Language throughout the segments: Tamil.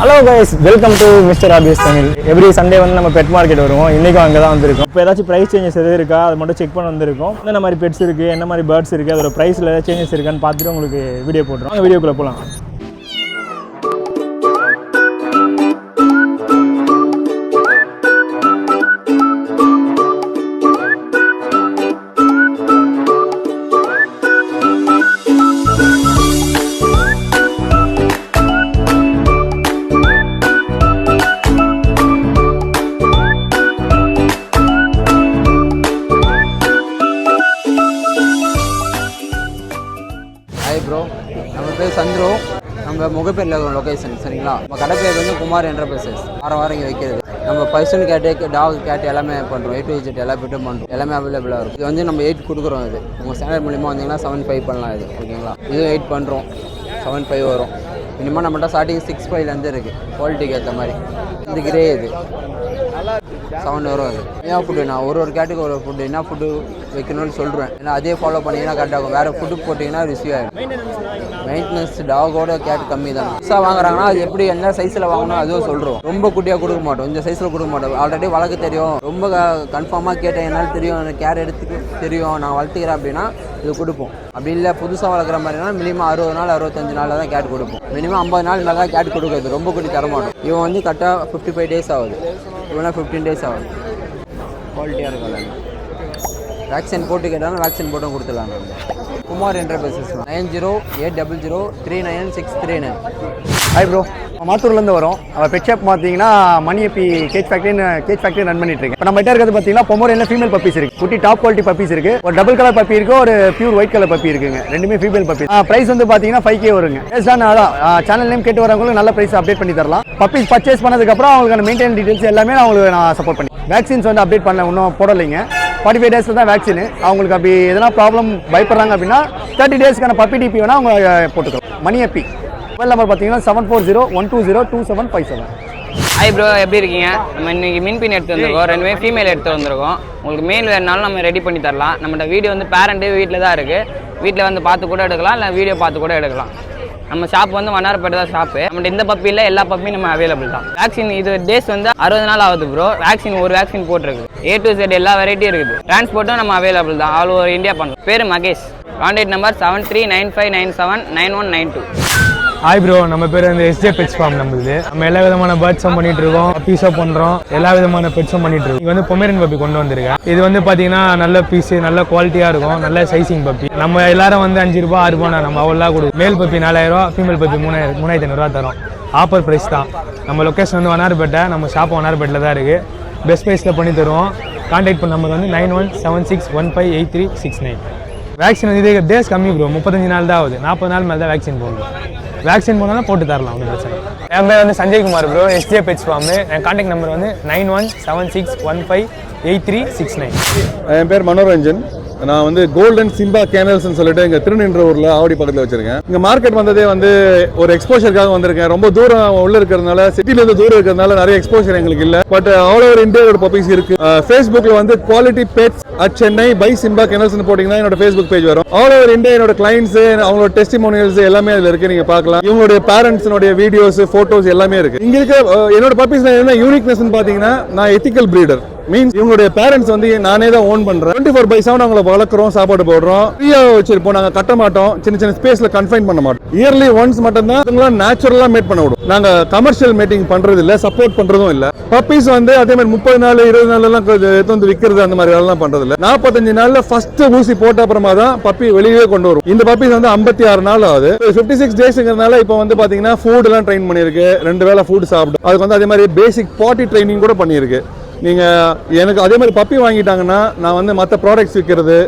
Hello guys, welcome to Mr. Abhi's Tamil. Every Sunday வந்து நம்ம பெட் மார்க்கெட் வருவோம். இன்னைக்கு அங்க தான் வந்திருக்கோம். இப்போ ஏதாச்சும் பிரைஸ் சேஞ்சஸ் எது இருக்கா அது மட்டும் செக் பண்ண வந்திருக்கோம். என்ன மாதிரி பெட்ஸ் இருக்கு, என்ன மாதிரி பேர்ட்ஸ் இருக்கு, அதோட பிரைஸ்ல ஏதாவது சேஞ்சஸ் இருக்கான்னு பார்த்துட்டு உங்களுக்கு வீடியோ போடுறோம். அந்த வீடியோக்குள்ள போலாம். ப்ரோ நம்ம பேர் சந்துரு, நம்ம முகப்பேரில் லொக்கேஷன் சரிங்களா. நம்ம கடை பேர் வந்து குமார் என்டர்பிரைசஸ். வாரம் இங்கே வைக்கிறது. நம்ம பர்சன் கேட்டு டாக் கேட் எல்லாமே பண்ணுறோம். A to Z எல்லா பெட்டும் பண்ணுறோம். எல்லாமே அவைலபிளாக இருக்கும். இது வந்து நம்ம 8 கொடுக்குறோம். இது உங்கள் ஸ்டாண்டர்ட் மூலிமா வந்தீங்கன்னா 7.5 பண்ணலாம். இது ஓகேங்களா. இது 8 பண்ணுறோம், 7.5 வரும். மினிமம் நம்மகிட்ட ஸ்டார்டிங் 6.5 இருக்குது. குவாலிட்டிக்கு ஏற்ற மாதிரி. இந்த கிரே இது 7 வரும். அது ஏன் ஃபுட்டு நான் ஒரு கேட்டுக்கு ஒரு ஃபுட்டு என்ன ஃபுட்டு வைக்கணும்னு சொல்கிறேன். ஏன்னா அதே ஃபாலோ பண்ணிங்கன்னா கரெக்டாக இருக்கும். வேறு ஃபுட்டு போட்டிங்கன்னா ரிசீவ் ஆகிடும். மெயின்டெனன்ஸ் டாகோட கேட் கம்மி தான். புதுசாக வாங்குறாங்கன்னா அது எப்படி என்ன சைஸில் வாங்கணும் அதுவும் சொல்கிறோம். ரொம்ப குட்டியாக கொடுக்க மாட்டோம், இந்த சைஸில் கொடுக்க மாட்டோம். ஆல்ரெடி வளர்க்க தெரியும், ரொம்ப கன்ஃபார்மாக கேட்டேன் என்னால் தெரியும், எனக்கு கேர் எடுத்துக்க தெரியும், நான் வளர்த்துக்கிறேன் அப்படின்னா இது கொடுப்போம். அப்படி இல்லை புதுசாக வளர்க்குற மாதிரினா மினிமம் 60 நாள் 65 நாளில் தான் கேட் கொடுப்போம். மினிமம் 50 நாள் மேலே தான் கேட் கொடுக்குறது. ரொம்ப குட்டி தரமாட்டோம். இவன் வந்து கரெக்டாக 55 days ஆகுது. இவனா 15 days ஆகுது. குவாலிட்டியாக இருக்கும். வேக்சின் போட்டு கேட்டாலும் வேக்சின் போட்டும் கொடுத்துடலாம். குமார் என்டர்பிரைசஸ் 9080039639. ஹாய் ப்ரோ, மாத்தூர்லேருந்து வரோம். பெட் ஷாப் பார்த்தீங்கன்னா மணியப்பி கேஜ் ஃபேக்டரி ரன் பண்ணிட்டு இருக்கு. இப்போ நம்ம கிட்ட இருக்கிறது பார்த்தீங்கன்னா பொமோரியன்ல ஃபீமேல் பப்பீஸ் இருக்கு. குட்டி டாப் குவாலிட்டி பப்பீஸ் இருக்கு. ஒரு டபுள் கலர் பப்பி இருக்கு, ஒரு பியூர் ஒயிட் கலர் பப்பி இருக்குங்க. ரெண்டுமே ஃபீமேல் பப்பி. பிரைஸ் வந்து பார்த்தீங்கன்னா 5K வருங்க. சேனல் நேம் கேட்டு வரவங்களுக்கு நல்ல பிரைஸ் அப்டேட் பண்ணி தரலாம். பப்பீஸ் பர்ச்சேஸ் பண்ணதுக்கப்புறம் அவங்களுக்கு மெயின்டைன் டீடைல்ஸ் எல்லாமே நான் சப்போர்ட் பண்ணி. வேக்சின்ஸ் வந்து அப்டேட் பண்ணல, இன்னும் போடலைங்க. 45 days தான் வேக்சின். அவங்களுக்கு அப்படி எதனா ப்ராப்ளம் பயப்படுறாங்க அப்படின்னா 30 daysக்கான பப்பி டிபி வேணா அவங்க போட்டுக்கலாம். மணியப்பி மொபைல் நம்பர் பார்த்தீங்கன்னா 7401202757. ஹாய் ப்ரோ, எப்படி இருக்கீங்க? நம்ம இன்னைக்கு மீன்பின் எடுத்து வந்திருக்கோம். ரெண்டுமே ஃபீமேல் எடுத்து வந்திருக்கோம். உங்களுக்கு மேல் வேணுனாலும் நம்ம ரெடி பண்ணி தரலாம். நம்மகிட்ட வீடியோ வந்து பேரண்ட்டு வீட்டில் தான் இருக்குது. வீட்டில் வந்து பார்த்து கூட எடுக்கலாம், இல்லை வீடியோ பார்த்து கூட எடுக்கலாம். நம்ம ஷாப் வந்து வண்ணாரப்பேட்டை தான் ஷாப்பு. நம்மகிட்ட இந்த பப்பியில் எல்லா பப்பியும் நம்ம அவைலபிள் தான். வேக்சின் இது டேஸ் வந்து 60 நாள் ஆகுது ப்ரோ. வேக்சின் ஒரு வேக்சின் போட்டிருக்கு. A to Z எல்லா வெரைட்டியும் இருக்குது. டிரான்ஸ்போர்ட்டும் நம்ம அவைலபிள் தான். ஆல் ஓவர் இந்தியா பண்ணுறோம். பேர் Mahesh. Contact number 7395979192. Hi bro, நம்ம பேர் வந்து SJ பெட்ஸ் ஃபார்ம். நம்மளுது நம்ம எல்லா விதமான பேர்ட்ஸும் பண்ணிட்டு இருக்கோம், பப்பீஸும் பண்றோம், எல்லா விதமான பெட்ஸும் பண்ணிட்டு இருக்கோம். இது வந்து பொமேரியன் பப்பி கொண்டு வந்திருக்கேன். இது வந்து பாத்தீங்கன்னா நல்ல பீஸ், நல்ல குவாலிட்டியா இருக்கும், நல்ல சைசிங் பப்பி. நம்ம எல்லாரும் வந்து 5 ரூபாய் 6 ரூபாய் நம்ம அவ்வளோ கொடுக்கும். மேல் பப்பி 4000 ரூபா, ஃபீமேல் பப்பி 3500 தரும். ஆஃபர் ப்ரைஸ் தான். நம்ம லொக்கேஷன் வந்து வண்ணாரப்பேட்டை. நம்ம ஷாப் வண்ணாரப்பேட்டில் தான் இருக்கு. பெஸ்ட் ப்ரைஸில் பண்ணி தருவோம். கான்டாக்ட் பண்ண நம்பர் வந்து 9176158369. வேக்சின் வந்து இது டேஸ் கம்மி ப்ரோ, 35 நாள் தான் ஆகுது. 40 நாள் மேலே தான் வேக்சின் போடணும். வேக்சின் போனாலும் போட்டு தரலாம், ஒன்றும் பிரச்சனை. என் பேர் வந்து Sanjaykumar bro, SJ pets farm. என் கான்டாக்ட் நம்பர் வந்து 9176158369. என் பேர் மனோரஞ்சன். நான் வந்து கோல்டன் சிம்பா கேனல்ஸ்னு சொல்லிட்டு இங்கே திருநின்ற ஊரில் ஆவடி பக்கத்தில் வச்சிருக்கேன். இங்கே மார்க்கெட் வந்ததே வந்து ஒரு எக்ஸ்போஷருக்காக வந்திருக்கேன். ரொம்ப தூரம் உள்ள இருக்கிறதுனால, சிட்டிலேருந்து தூரம் இருக்கிறதுனால நிறைய எக்ஸ்போஷர் எங்களுக்கு இல்லை. பட் ஆல் ஓவர் இந்தியாவோட பப்பீஸ் இருக்கு. ஃபேஸ்புக்கில் வந்து quality pets at Chennai by Simba கேனல்ஸ்னு போட்டிங்கன்னா என்னோட ஃபேஸ்புக் பேஜ் வரும். ஆல் ஓவர் இந்தியா என்னோட கிளைண்ட்ஸ், அவங்களோட டெஸ்டிமோனியல்ஸ் எல்லாமே அதில் இருக்கு. நீங்க பார்க்கலாம். இவங்களுடைய பேரண்ட்ஸோட வீடியோஸ், போட்டோஸ் எல்லாமே இருக்கு. இங்க இருக்க என்னோட பப்பீஸ் என்ன யூனிக்னஸ் பார்த்தீங்கன்னா, நான் எத்திக்கல் பிரீடர். மீன்ஸ் இவங்களுடைய பேரண்ட்ஸ் வந்து நானே தான் ஓன் பண்றேன். 24/7 அவங்களை வளர்க்குறோம், சாப்பாடு போடுறோம், ஃப்ரீயா வச்சிருப்போம். நாங்க கட்ட மாட்டோம், சின்ன ஸ்பேஸ்ல கன்ஃபைன் பண்ண மாட்டோம். இயர்லி ஒன்ஸ் மட்டும் தான் நேச்சுரலா மேட் பண்ண விடும். நாங்க கமர்ஷியல் மேட்டிங் பண்றது இல்ல, சப்போர்ட் பண்றதும் இல்ல. பப்பீஸ் வந்து அதே மாதிரி 30 நாள் 20 நாள் எல்லாம் எடுத்து வந்து விற்கிறது அந்த மாதிரி எல்லாம் பண்றது இல்ல. 45 நாள்ல ஃபர்ஸ்ட் ஊசி போட்ட அப்புறமா தான் பப்பி வெளியே கொண்டு வரும். இந்த பப்பீஸ் வந்து 56 நாள் ஆகுது. 56 டேஸ்ங்கிறதுனால இப்போ வந்து பாத்தீங்கன்னா ஃபுட் எல்லாம் ட்ரெயின் பண்ணிருக்கு. 2 வேளை ஃபுட் சாப்பிடும். அதுக்கு வந்து அதே மாதிரி பேசிக் பாட்டி ட்ரைனிங் கூட பண்ணிருக்கு. நீங்கள் எனக்கு அதே மாதிரி பப்பி வாங்கிட்டாங்கன்னா நான் வந்து மற்ற ப்ராடக்ட்ஸ் விற்கிறது,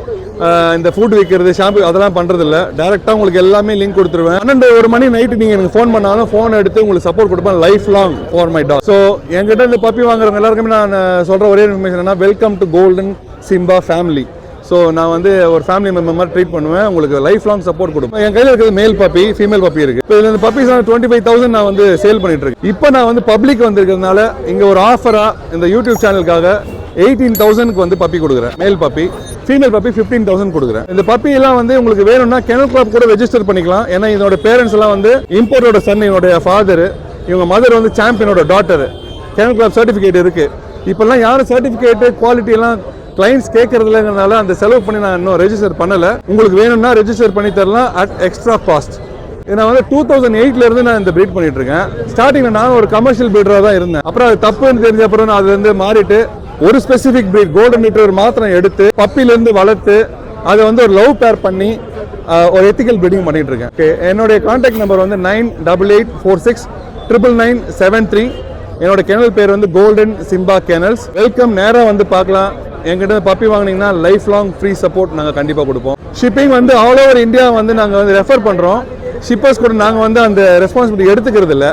இந்த ஃபுட் விற்கிறது, ஷாம்பு அதெல்லாம் பண்ணுறது இல்லை. டேரெக்டாக உங்களுக்கு எல்லாமே லிங்க் கொடுத்துருவேன். 12 மணி நைட்டு நீங்கள் எனக்கு ஃபோன் பண்ணாலும் ஃபோன் எடுத்து உங்களுக்கு சப்போர்ட் கொடுப்பேன் life long for my dog. So என்கிட்ட இந்த பப்பி வாங்குறவங்க எல்லாருக்குமே நான் சொல்கிற ஒரே இன்ஃபர்மேஷன் என்ன, welcome to golden Simba family. So நான் வந்து ஒரு ஃபேமிலி மெம்பர் மாதிரி ட்ரீட் பண்ணுவேன். உங்களுக்கு லைஃப் லாங் சப்போர்ட் கொடுப்பேன். என் கையில் இருக்கிறது மேல் பப்பி, ஃபீமேல் பப்பி இருக்கு. இப்போ இந்த பப்பீஸ் 25,000 நான் வந்து சேல் பண்ணிட்டு இருக்கேன். இப்போ நான் வந்து பப்ளிக் வந்திருக்கிறதுனால இங்கே ஒரு ஆஃபராக இந்த யூடியூப் சேனலுக்காக 18,000க்கு வந்து பப்பி கொடுக்குறேன். மேல் பப்பி, ஃபீமேல் பப்பி 15,000 கொடுக்குறேன். இந்த பப்பி எல்லாம் வந்து உங்களுக்கு வேணும்னா கெனல் கிளப் கூட ரெஜிஸ்டர் பண்ணிக்கலாம். ஏன்னா இதோட பேரண்ட்ஸ் எல்லாம் வந்து இம்போர்ட்டோட சன், என்னோட ஃபாதர். இவங்க மதர் வந்து சாம்பியனோட டாட்டர். கேனல் கிளப் சர்டிஃபிகேட் இருக்குது. இப்போல்லாம் யாரும் சர்டிஃபிகேட்டு குவாலிட்டி எல்லாம் கிளைண்ட்ஸ் கேட்கறதுலங்கிறதுனால அந்த செலவு பண்ணி நான் இன்னும் ரெஜிஸ்டர் பண்ணலை. உங்களுக்கு வேணும்னா ரெஜிஸ்டர் பண்ணி தரலாம் அட் எக்ஸ்ட்ரா காஸ்ட். நான் வந்து 2008 இருந்து நான் இந்த ப்ரீட் பண்ணிட்டு இருக்கேன். ஸ்டார்டிங்ல நான் ஒரு கமர்ஷியல் ப்ரீடராக தான் இருந்தேன். அப்புறம் அது தப்புன்னு தெரிஞ்ச அப்புறம் நான் அதுல இருந்து மாறிட்டு ஒரு ஸ்பெசிஃபிக் ப்ரீட் கோல்டன் ரிட்ரீவர் மாத்திரம் எடுத்து பப்பிலேருந்து வளர்த்து அதை வந்து ஒரு லவ் பேர் பண்ணி ஒரு எத்திக்கல் ப்ரீடிங் பண்ணிட்டு இருக்கேன். என்னுடைய கான்டாக்ட் நம்பர் வந்து 9884699973. என்னோட கெனல் பேர் வந்து கோல்டன் சிம்பா கெனல்ஸ். வெல்கம், நேராக வந்து பார்க்கலாம். எங்கிட்ட பப்பி வாங்கினீங்கன்னா லைஃப் லாங் ஃப்ரீ சப்போர்ட் நாங்கள் கண்டிப்பாக கொடுப்போம். ஷிப்பிங் வந்து ஆல் ஓவர் இந்தியா வந்து நாங்கள் வந்து ரெஃபர் பண்ணுறோம். ஷிப்பர்ஸ் கூட நாங்கள் வந்து அந்த ரெஸ்பான்சிபிலிட்டி எடுத்துக்கிறது இல்லை.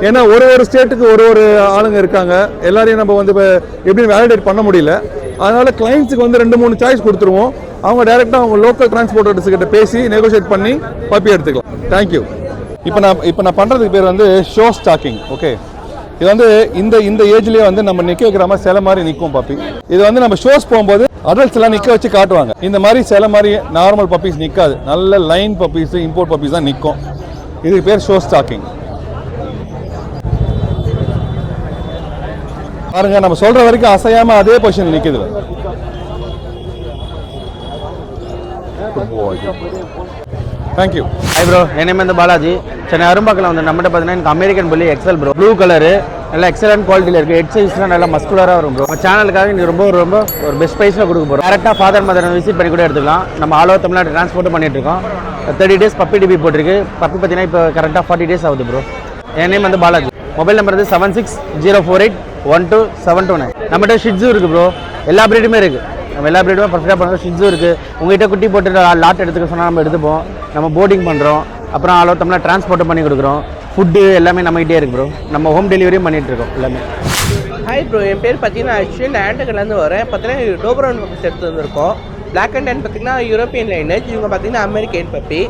ஏன்னா ஒரு ஸ்டேட்டுக்கு ஒரு ஆளுங்க இருக்காங்க. எல்லாரையும் நம்ம வந்து இப்போ எப்படியும் வேலிடேட் பண்ண முடியல. அதனால கிளைண்ட்ஸுக்கு வந்து 2-3 சாய்ஸ் கொடுத்துருவோம். அவங்க டைரெக்டாக அவங்க லோக்கல் டிரான்ஸ்போர்ட்டர்ஸ் கிட்ட பேசி நெகோஷியேட் பண்ணி பப்பி எடுத்துக்கலாம். தேங்க்யூ. இப்போ நான் பண்ணுறதுக்கு பேர் வந்து ஷோ ஸ்டாக்கிங். ஓகே, இது வந்து இந்த ஏஜ்லேயே வந்து நம்ம நிற்க வைக்கிற மாதிரி சில மாதிரி நிற்கும் பப்பி. இது வந்து நம்ம ஷோஸ் போகும்போது அடல்ட்ஸ் எல்லாம் நிற்க வச்சு காட்டுவாங்க. இந்த மாதிரி சில மாதிரி நார்மல் பப்பீஸ் நிற்காது. நல்ல லைன் பப்பீஸ், இம்போர்ட் பப்பீஸ் தான் நிற்கும். இதுக்கு பேர் ஷோ ஸ்டாக்கிங். பாருங்க, நம்ம சொல்ற வரைக்கும் அசையாம அதே பொசிஷன் நிற்குது. தேங்க்யூ. ஹாய் ப்ரோ, என் நேம் வந்து பாலாஜி. சென்னை அரும்பாக்கில் வந்து நம்மகிட்ட பார்த்தீங்கன்னா எனக்கு அமெரிக்கன் புல்லி எக்ஸல் ப்ரோ, ப்ளூ கலரு, நல்லா எக்ஸலன்ட் குவாலிட்டியில் இருக்குது. ஹெட் சைஸ்லாம் நல்லா மஸ்குலராக வரும் ப்ரோ. நம்ம சேனலுக்காக நீங்கள் ரொம்ப ஒரு பெஸ்ட் ப்ரைஸில் கொடுக்க போகிறோம். டேரெக்டாக ஃபாதர் மதர் விசிட் பண்ணி கூட எடுத்துக்கலாம். நம்ம ஆல் ஓவர் தமிழ்நாடு ட்ரான்ஸ்போர்ட்டும் பண்ணிட்டு இருக்கோம். 30 days பப்பி டிபி போட்டிருக்கு. பப்பி பார்த்தீங்கன்னா இப்போ கரெக்டாக 40 days ஆகுது ப்ரோ. என் நேம் வந்து பாலாஜி. மொபைல் நம்பர் வந்து 7604812729. நம்மகிட்ட ஷிட்ஸு இருக்குது ப்ரோ. எல்லா ப்ரீடுமே இருக்குது. நம்ம எல்லா ப்ரீடுமே பர்ஃபெக்டாக பண்ணுறோம். ஷிட்ஸு இருக்குது. உங்கள்கிட்ட குட்டி போட்டு லாட் எடுத்துக்க சொன்னால் நம்ம எடுத்துப்போம். நம்ம போர்டிங் பண்ணுறோம். அப்புறம் ஆல் ஓவர் தமிழ்நாடு ட்ரான்ஸ்போர்ட்டும் பண்ணி கொடுக்குறோம். ஃபுட்டு எல்லாமே நம்மகிட்டே இருக்குது ப்ரோ. நம்ம ஹோம் டெலிவரியும் பண்ணிகிட்டு இருக்கோம் எல்லாமே. ஹாய் ப்ரோ, என் பேர் பார்த்தீங்கன்னா அஸ்வின். ஆண்டகர்லேருந்து வரேன். பார்த்தீங்கன்னா டோபரோன் பப்பீஸ் எடுத்து வந்திருக்கோம். பிளாக் அண்ட் டேன் பார்த்தீங்கன்னா யூரோப்பியன் லைனேஜ். இவங்க பார்த்தீங்கன்னா அமெரிக்கன் பப்பி.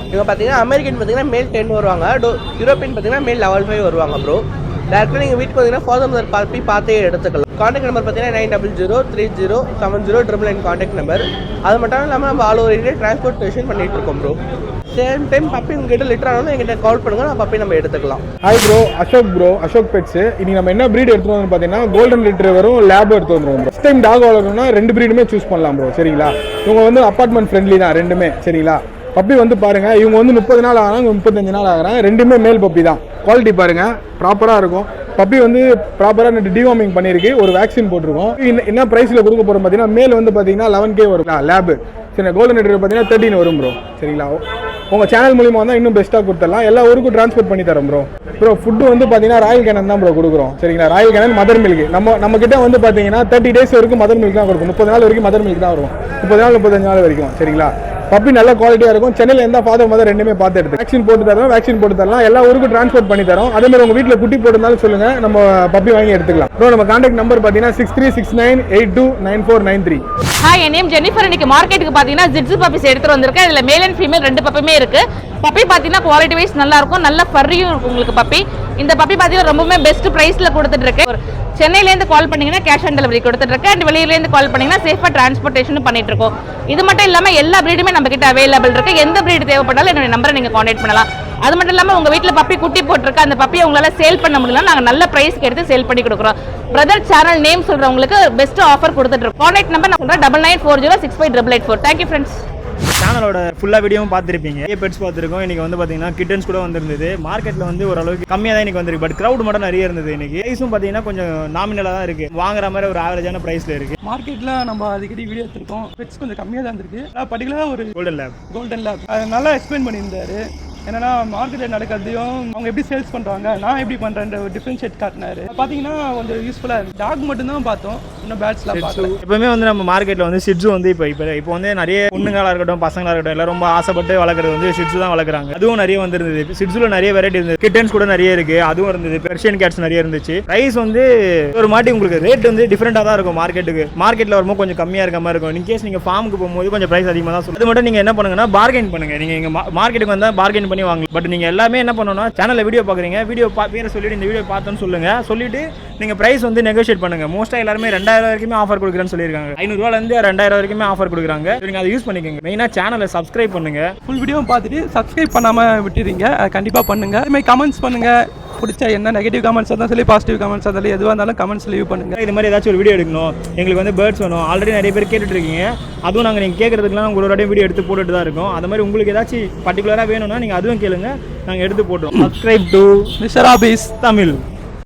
இவங்க பார்த்தீங்கன்னா அமெரிக்கன் பார்த்தீங்கன்னா மேல் 10 வருவாங்க. யூரோப்பியன் பார்த்தீங்கன்னா மேல் level 5 வருவாங்க ப்ரோ. டேரக்டாக நீங்கள் வீட்டுக்கு வந்தீங்கன்னா ஃபாதர் மதர் பப்பி பார்த்தே எடுத்துக்கலாம். கான்டாக்ட் நம்பர் பார்த்தீங்கன்னா 9003070999 கான்டாக்ட் நம்பர். அது மட்டும் இல்லாமல் நம்ம ஆல் ஓவர் இந்தியா டிரான்ஸ்போர்ட்டேஷன் பண்ணிகிட்டு இருக்கோம் ப்ரோ. சேம் டைம் பப்பி உங்ககிட்ட லிட்டர் ஆனாலும் எங்கிட்ட கால் பண்ணுங்கள், நான் பப்பி நம்ம எடுத்துக்கலாம். Hi bro, Ashok beds. இன்னைக்கு நம்ம என்ன ப்ரீட் எடுத்துகிட்டு வந்து பார்த்தீங்கன்னா கோல்டன் ரிட்ரீவரும் லேபும் எடுத்து வந்துருவோம். ஃபஸ்ட் டைம் டாக் வளர்க்கணும்னா 2 ப்ரீடுமே சூஸ் பண்ணலாம் ப்ரோ. சரிங்களா, இவங்க வந்து அப்பார்ட்மெண்ட் ஃப்ரெண்ட்லி தான் ரெண்டுமே. சரிங்களா, பப்பி வந்து பாருங்க, இவங்க வந்து 30 நாள் ஆகிறாங்க, 35 நாள் ஆகிறாங்க. ரெண்டுமே மேல் பப்பி தான். குவாலிட்டி பாருங்க, ப்ராப்பராக இருக்கும். பப்பி வந்து ப்ராப்பராக டிவார்மிங் பண்ணியிருக்கு. ஒரு வேக்சின் போட்டிருக்கோம். என்ன ப்ரைஸில் கொடுக்க போகிறோம் பார்த்தீங்கன்னா மேல் வந்து பார்த்தீங்கன்னா 11K வரும் லேபு. சரி, கோல்டன் ரிட்ரீவர் பார்த்தீங்கன்னா 13 வரும் ப்ரோ. சரிங்களா, உங்கள் சேனல் மூலிமா வந்தால் இன்னும் பெஸ்ட்டாக கொடுத்துடலாம். எல்லா ஊருக்கும் ட்ரான்ஸ்போர்ட் பண்ணி தரோம் ப்ரோ. ஃபுட்டு வந்து பார்த்தீங்கன்னா ராயல் கேனன் தான் ப்ரோ கொடுக்குறோம். சரிங்களா, ராயல் கேனன் மதர் மில்க். நம்ம கிட்ட வந்து பார்த்தீங்கன்னா 30 days வரைக்கும் மதர் மில்க் தான் கொடுக்கும். 30 நாள் வரைக்கும் மதர் மில்க் தான் வரும். 30 நாள் 35 நாள் வரைக்கும். சரிங்களா, பப்பி நல்ல குவாலிட்டியாக இருக்கும். சென்னையில் எந்த ஃபாதர் மதர் ரெண்டுமே பார்த்து எடுத்து வேக்சின் போட்டு தரலாம். எல்லா ஊருக்கும் ட்ரான்ஸ்போர்ட் பண்ணி தரோம். அதே மாதிரி உங்கள் வீட்டில் குட்டி போட்டிருந்தாலும் சொல்லுங்கள், நம்ம பப்பி வாங்கி எடுத்துக்கலாம் ப்ரோ. நம்ம கான்டாக்ட் நம்பர் பார்த்தீங்கன்னா 6369829493. ஹாய், என் நேம் ஜெனிஃபர். இன்னைக்கு மார்க்கெட்டுக்கு பார்த்தீங்கன்னா ஜிட்ஸு பப்பீஸ் எடுத்துட்டு வந்திருக்கேன். இதில் மேல் அண்ட் ஃபீமேல் 2 பப்பியுமே இருக்கு. பப்பி பார்த்தீங்கன்னா குவாலிட்டி வைஸ் நல்லா இருக்கும். நல்ல ஃபர்ரியும் இருக்கும் உங்களுக்கு பப்பி. இந்த பப்பி பார்த்தீங்கன்னா ரொம்பவுமே பெஸ்ட் ப்ரைஸில் கொடுத்துட்டு இருக்கு. சென்னையிலேருந்து கால் பண்ணீங்கன்னா கேஷ் ஆன் டெலிவரி கொடுத்துட்டு இருக்கு. அண்ட் வெளியிலேருந்து கால் பண்ணீங்கன்னா சேஃபாக டிரான்ஸ்போர்ட்டேஷன் பண்ணிட்டு இருக்கோம். இது மட்டும் இல்லாமல் எல்லா ப்ரீடுமே நம்ம கிட்ட அவைலபிள் இருக்கு. எந்த ப்ரீடு தேவைப்பட்டாலும் என்னோட நம்பரை நீங்கள் கான்டாக்ட் பண்ணலாம். அது மட்டும் இல்லாமல் உங்கள் வீட்டில் பப்பி குட்டி போட்டிருக்கு, அந்த பப்பியை உங்களால் சேல் பண்ண முடியல, நாங்கள் நல்ல ப்ரைஸ்க்கு எடுத்து சேல் பண்ணி கொடுக்குறோம். பிரதர் சேனல் நேம் சொல்கிறவங்களுக்கு பெஸ்ட் ஆஃபர் கொடுத்துட்டு இருக்கோம். கான்டாக்ட் நம்பர் நான் சொல்கிறேன் 9940658884. Thank you friends. சேனலோட ஃபுல்லாக வீடியோவும் பார்த்துருப்பீங்க. பெட்ஸ் பார்த்துருக்கோம். இன்றைக்கி வந்து பார்த்தீங்கன்னா கிட்டன்ஸ் கூட வந்திருந்தது. மார்க்கெட்டில் வந்து ஓரளவுக்கு கம்மியாக தான் இன்றைக்கி வந்திருக்கு. பட் க்ரௌட் மட்டும் நிறைய இருந்தது. இன்றைக்கி ப்ரைஸும் பார்த்தீங்கன்னா கொஞ்சம் நாமினலாக தான் இருக்குது. வாங்குற மாதிரி ஒரு ஆவரேஜான ப்ரைஸில் இருக்குது. மார்க்கெட்டில் நம்ம அடிக்கடி வீடியோ எடுத்துருக்கோம். பெட்ஸ் கொஞ்சம் கம்மியாக தான் இருக்குது. பர்டிகுலராக ஒரு கோல்டன் லேப் அது நல்லா எக்ஸ்பிளைன் பண்ணியிருந்தாரு. என்னன்னா மார்க்கெட்டில் நடக்கிறதையும் அவங்க எப்படி சேல்ஸ் பண்ணுறாங்க, நான் எப்படி பண்ணுறேன் ஒரு டிஃப்ரென்ஷியேட் காட்டினாரு. பார்த்தீங்கன்னா கொஞ்சம் யூஸ்ஃபுல்லாக இருக்குது. டாக் மட்டும்தான் பார்த்தோம், இன்னும் பேட்ஸ்லாம் பார்க்கல. எப்பவுமே வந்து நம்ம மார்க்கெட்டில் வந்து ஷிட்ஸு வந்து இப்போ வந்து நிறைய பொண்ணுங்களாக இருக்கட்டும் பசங்களாக இருக்கட்டும் எல்லாம் ரொம்ப ஆசைப்பட்டு வளர்க்குறது வந்து ஷிட்ஸு தான் வளர்க்குறாங்க. அதுவும் நிறைய வந்துருந்தது. ஷிட்ஸில் நிறைய வெரைட்டி இருந்தது. கிட்டன்ஸ் கூட நிறைய இருக்குது, அதுவும் இருந்தது. பெர்ஷியன் கேட்ஸ் நிறைய இருந்துச்சு. ப்ரைஸ் வந்து ஒரு மாட்டி உங்களுக்கு ரேட் வந்து டிஃப்ரெண்ட்டாக தான் இருக்கும். மார்க்கெட்டில் வரும்போது கொஞ்சம் கம்மியாக இருக்க மாதிரி இருக்கும். இன்கேஸ் நீங்கள் ஃபார்முக்கு போகும்போது கொஞ்சம் ப்ரைஸ் அதிகமாக தான் சொல்லுங்கள். அது மட்டும் நீங்கள் என்ன பண்ணுங்கன்னா பார்கெயின் பண்ணுங்கள். நீங்கள் இங்கே மார்க்கெட்டுக்கு வந்தால் பார்கெயின் பண்ணி வாங்க. பட் நீங்கள் எல்லாமே என்ன பண்ணணும்னா சேனலில் வீடியோ பார்க்குறீங்க, வீடியோ பேரை சொல்லிட்டு இந்த வீடியோ பார்த்தோன்னு சொல்லுங்கள். சொல்லிட்டு நீங்கள் ப்ரைஸ் வந்து நெகோஷியேட் பண்ணுங்கள். மோஸ்ட்டாக எல்லாருமே 2000 வரைக்குமே ஆஃபர் கொடுக்குறேன்னு சொல்லியிருக்காங்க. 500 2000 வரைக்குமே ஆஃபர் கொடுக்குறாங்க. நீங்கள் அதை யூஸ் பண்ணிக்கோங்க. மெயினாக சேனலை சப்ஸ்கிரைப் பண்ணுங்கள். ஃபுல் வீடியோவும் பார்த்துட்டு சப்ஸ்கிரைப் பண்ணாமல் விட்டுறீங்க, கண்டிப்பாக பண்ணுங்கள். அதுமாதிரி கமெண்ட்ஸ் பண்ணுங்கள், பிடிச்சா என்ன நெகட்டிவ் கமெண்ட்ஸ் இருந்தாலும் சொல்லி பாசிட்டிவ் கமெண்ட்ஸ் இருந்தாலும் எதுவாக இருந்தாலும் கமெண்ட்ஸ் லீவ் பண்ணுங்க. இது மாதிரி ஏதாச்சும் ஒரு வீடியோ எடுக்கணும், எங்களுக்கு வந்து பேர்ட்ஸ் வேணும், ஆல்ரெடி நிறைய பேர் கேட்டுட்டு இருக்கீங்க. அதுவும் நாங்கள் நீங்கள் கேட்குறதுக்குலாம் நாங்கள் ஒரு வீடியோ எடுத்து போட்டுட்டு தான் இருக்கோம். அது மாதிரி உங்களுக்கு ஏதாச்சும் பர்டிகுலராக வேணும்னா நீங்கள் அதுவும் கேளுங்க, நாங்கள் எடுத்து போட்டுருவோம். Subscribe to mister office Tamil.